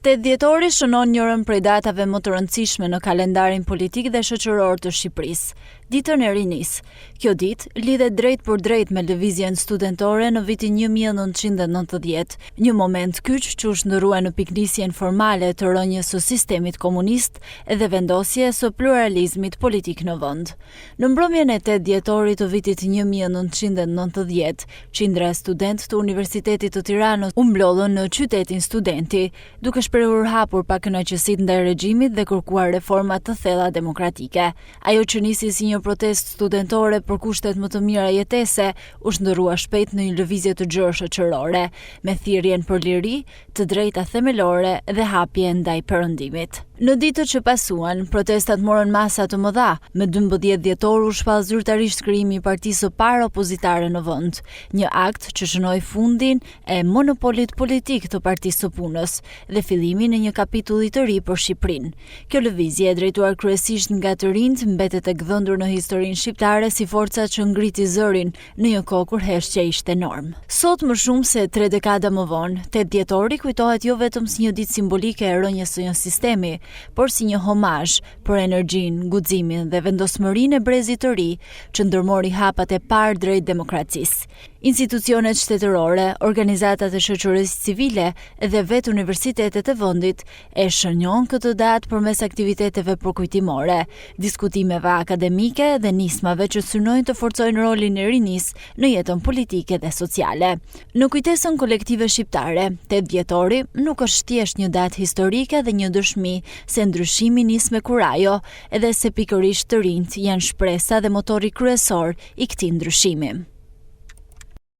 8 dhjetori shënon njërën prej datave më të rëndësishme në kalendarin politik dhe shoqëror të Shqipërisë, ditën e rinisë. Kjo ditë lidhet drejt për drejt me lëvizjen studentore në vitin 1990, një moment kyç që u shndërrua në piknisjen formale të rënjes së sistemit komunist dhe vendosje së pluralizmit politik në vend. Në mbrëmjen e 8 dhjetorit të vitit 1990, qindra e studentë të Universitetit të Tiranës u mblodhën në qytetin Studenti, duke shprehur hapur pa kënaqësitë ndaj regjimit dhe kërkuar reforma të thella demokratike. Ajo që nisi si një protestë studentore për kushtet më të mira jetese, u shndërrua shpejt në një lëvizje të gjerë shoqërore, me thirrjen për liri, të drejta themelore dhe hapje ndaj perëndimit. Në ditët që pasuan, protestat morën masa të mëdha. Me 12 dhjetor u shpall zyrtarisht krijimi i partisë së parë opozitare në vend, një akt që shënoi fundin e monopolit politik të Partisë së Punës dhe fillimin e një kapitulli të ri për Shqipërinë. Kjo lëvizje e drejtuar kryesisht nga të rinjt mbetet e gdhëndur në historinë shqiptare si forca që ngriti zërin në një kohë kur heshtja ishte normë. Sot, më shumë se 3 dekada më vonë, 8 dhjetori kujtohet jo vetëm si një ditë simbolike e rënjes së një sistemi, por si një homazh për energjinë, guximin dhe vendosmërinë e brezit të ri që ndërmori hapat e parë drejt demokracisë. Institucionet shtetërore, organizatat e shoqërisë civile dhe vetë universitetet e vendit e shënjon këtë datë përmes aktiviteteve përkujtimore, diskutimeve akademike dhe nismave që synojnë të forcojnë rolin e rinisë në jetën politike dhe sociale. Në kujtesën kolektive shqiptare, 8 dhjetori nuk është thjesht një datë historike dhe një dëshmi se ndryshimi nis me kurajo, edhe se pikërisht të rinjt janë shpresa dhe motori kryesor i këtij ndryshimi.